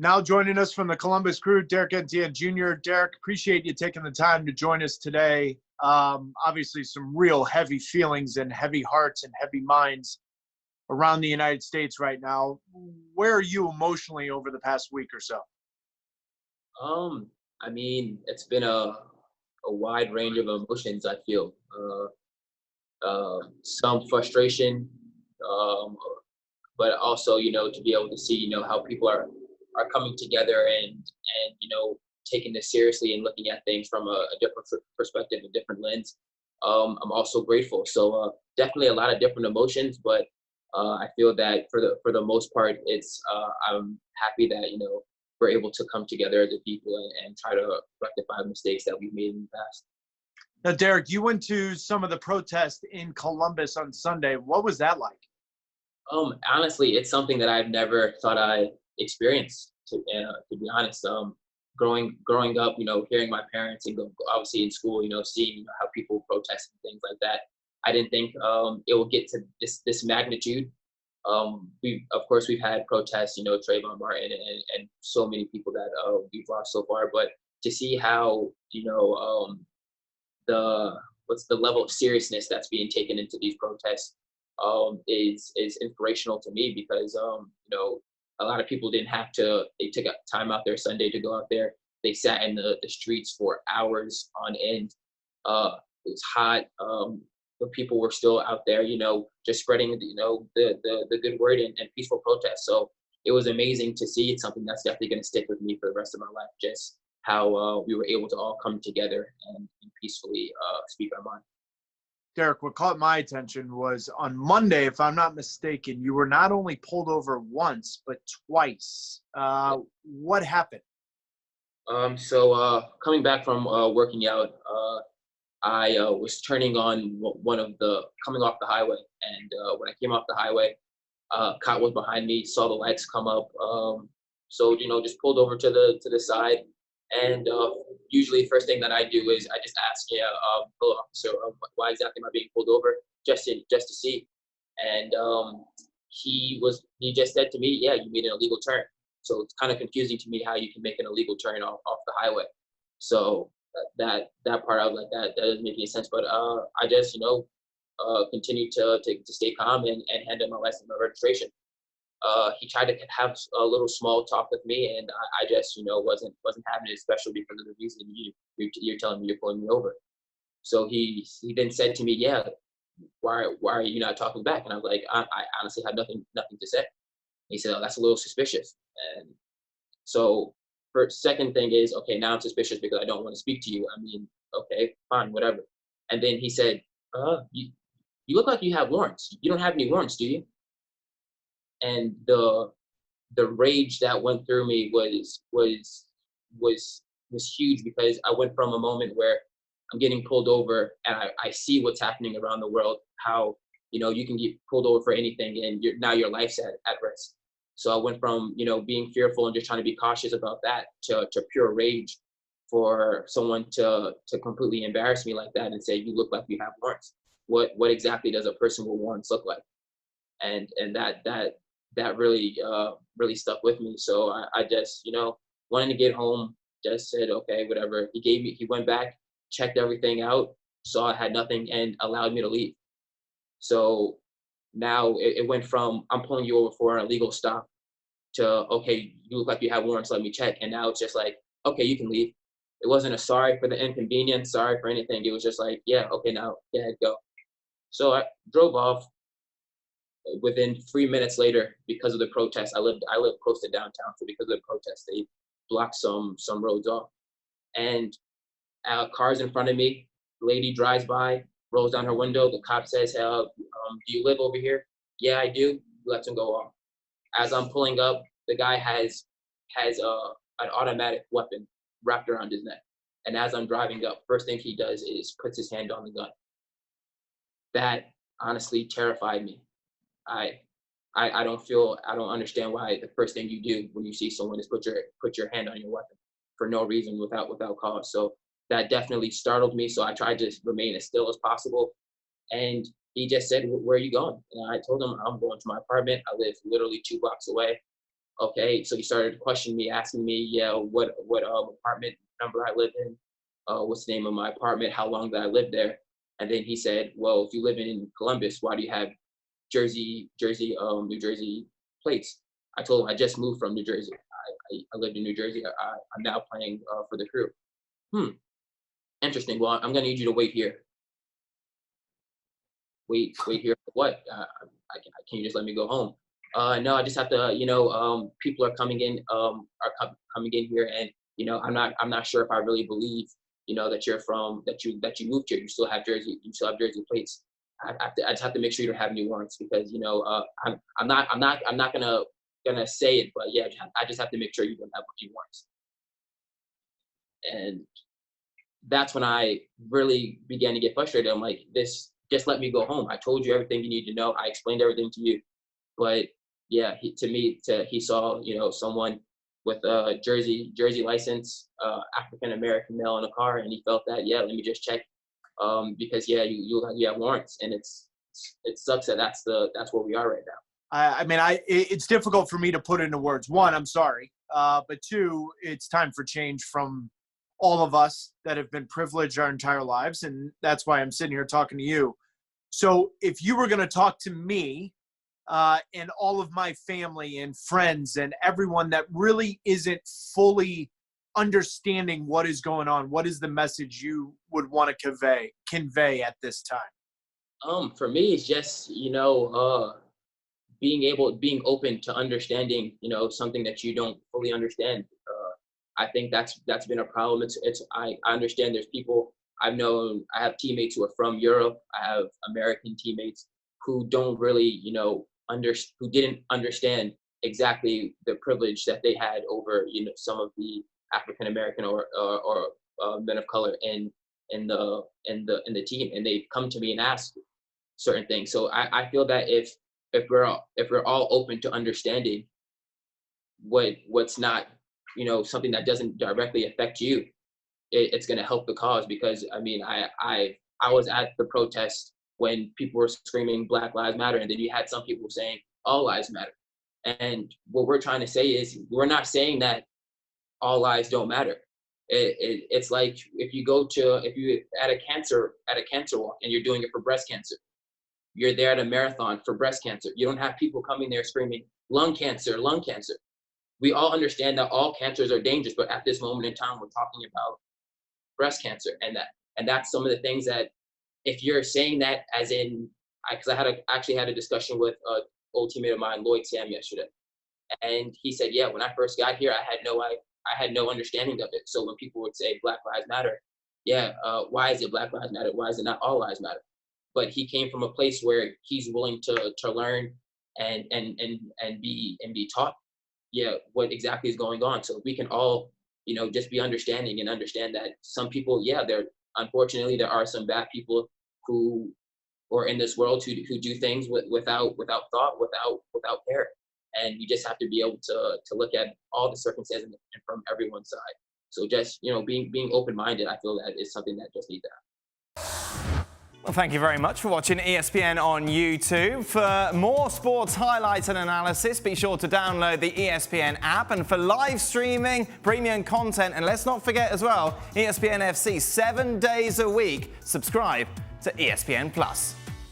Now joining us from the Columbus Crew, Derrick Etienne Jr. Derrick, appreciate you taking the time to join us today. Obviously, some real heavy feelings and heavy hearts and heavy minds around the United States right now. Where are you emotionally over the past week or so? I mean, it's been a wide range of emotions, I feel. Some frustration, um, but also, to be able to see, how people are coming together and taking this seriously and looking at things from a different perspective, a different lens. I'm also grateful. So definitely a lot of different emotions, but I feel that for the most part, I'm happy that we're able to come together as a people and try to rectify mistakes that we've made in the past. Now, Derrick, you went to some of the protests in Columbus on Sunday. What was that like? Honestly, it's something that I've never thought I experienced. To be honest, growing up, hearing my parents and obviously in school, seeing how people protest and things like that. I didn't think it will get to this magnitude. We've had protests, Trayvon Martin and so many people that we've lost so far. But to see how the what's the level of seriousness that's being taken into these protests is inspirational to me because a lot of people didn't have to. They took time out their Sunday to go out there. They sat in the streets for hours on end. It was hot. But people were still out there, just spreading, the good word and peaceful protest. So it was amazing to see. It's something that's definitely going to stick with me for the rest of my life. Just how we were able to all come together and peacefully speak our mind. Derrick, what caught my attention was on Monday, if I'm not mistaken, you were not only pulled over once, but twice. What happened? So coming back from working out, I was turning on coming off the highway. And when I came off the highway, cop was behind me, saw the lights come up. So, just pulled over to the side. And usually first thing that I do is I just ask, hello officer, why exactly am I being pulled over? Just to see. And he just said to me, yeah, you made an illegal turn. So it's kind of confusing to me how you can make an illegal turn off the highway. So that part I was like, that doesn't make any sense. But I just, continued to stay calm and hand in my license and my registration. He tried to have a little small talk with me, and I just, wasn't having it, especially because of the reason you're telling me you're pulling me over. So he then said to me, yeah, why are you not talking back? And I was like, I honestly had nothing to say. He said, oh, that's a little suspicious. And so first, second thing is, okay, now I'm suspicious because I don't want to speak to you. I mean, okay, fine, whatever. And then he said, you look like you have warrants. You don't have any warrants, do you? And the rage that went through me was huge because I went from a moment where I'm getting pulled over and I see what's happening around the world, how you can get pulled over for anything and now your life's at risk. So I went from being fearful and just trying to be cautious about that to pure rage for someone to completely embarrass me like that and say you look like you have warrants. What exactly does a person with warrants look like? And that really really stuck with me. So I just wanting to get home, just said okay, whatever. He went back, checked everything out, saw I had nothing, and allowed me to leave. So now it went from I'm pulling you over for an illegal stop to okay, you look like you have warrants, let me check. And now it's just like okay, you can leave. It wasn't a sorry for the inconvenience, sorry for anything. It was just like yeah, okay, now go ahead, go. So I drove off. Within 3 minutes later, because of the protest, I live close to downtown, so because of the protest, they blocked some roads off. And cars in front of me, lady drives by, rolls down her window. The cop says, "Hey, do you live over here?" "Yeah, I do." Lets him go off. As I'm pulling up, the guy has an automatic weapon wrapped around his neck. And as I'm driving up, first thing he does is puts his hand on the gun. That honestly terrified me. I I don't understand why the first thing you do when you see someone is put your hand on your weapon for no reason without cause. So that definitely startled me. So I tried to remain as still as possible. And he just said, "Where are you going?" And I told him I'm going to my apartment. I live literally 2 blocks away. Okay, so he started questioning me, asking me, yeah, what apartment number I live in, what's the name of my apartment, how long did I live there, and then he said, well, if you live in Columbus, why do you have New Jersey plates? I told him I just moved from New Jersey. I lived in New Jersey. I'm now playing for the Crew. Interesting. Well, I'm gonna need you to wait here. Wait here for what? Can you just let me go home? No, I just have to, people are coming in, coming in here, and I'm not sure if I really believe, that you're that you moved here. You still have Jersey plates. I just have to make sure you don't have any warrants because, I'm not gonna say it, but yeah, I just have to make sure you don't have any warrants. And that's when I really began to get frustrated. I'm like, just let me go home. I told you everything you need to know. I explained everything to you. But yeah, he saw, someone with a Jersey license, African American male in a car, and he felt that, yeah, let me just check, because yeah, you have warrants, and it sucks that that's where we are right now. It's difficult for me to put into words. One, I'm sorry, but two, it's time for change from all of us that have been privileged our entire lives, and that's why I'm sitting here talking to you. So if you were going to talk to me and all of my family and friends and everyone that really isn't fully understanding what is going on, what is the message you would want to convey at this time? For me, it's just, being open to understanding, something that you don't fully understand. I think that's been a problem. I understand there's people I've known. I have teammates who are from Europe. I have American teammates who don't really, who didn't understand exactly the privilege that they had over, some of the African American or men of color in the team, and they come to me and ask certain things. So I feel that if we're all open to understanding what's not, something that doesn't directly affect you, it's going to help the cause. Because I was at the protest when people were screaming Black Lives Matter, and then you had some people saying all lives matter. And what we're trying to say is, we're not saying that all lives don't matter. It's like if you at a cancer walk and you're doing it for breast cancer, you're there at a marathon for breast cancer. You don't have people coming there screaming lung cancer, lung cancer. We all understand that all cancers are dangerous, but at this moment in time, we're talking about breast cancer, and that's some of the things that, if you're saying that as in, because I actually had a discussion with an old teammate of mine, Lloyd Sam, yesterday, and he said, yeah, when I first got here, I had no understanding of it. So when people would say Black Lives Matter, yeah, why is it Black Lives Matter? Why is it not all lives matter? But he came from a place where he's willing to learn and be taught, yeah, what exactly is going on. So we can all, just be understanding and understand that some people, yeah, unfortunately there are some bad people who are in this world who do things without thought, without care. And you just have to be able to look at all the circumstances and from everyone's side. So just, being open-minded, I feel that is something that just needs to happen. Well, thank you very much for watching ESPN on YouTube. For more sports highlights and analysis, be sure to download the ESPN app. And for live streaming, premium content, and let's not forget as well, ESPNFC 7 days a week, subscribe to ESPN+.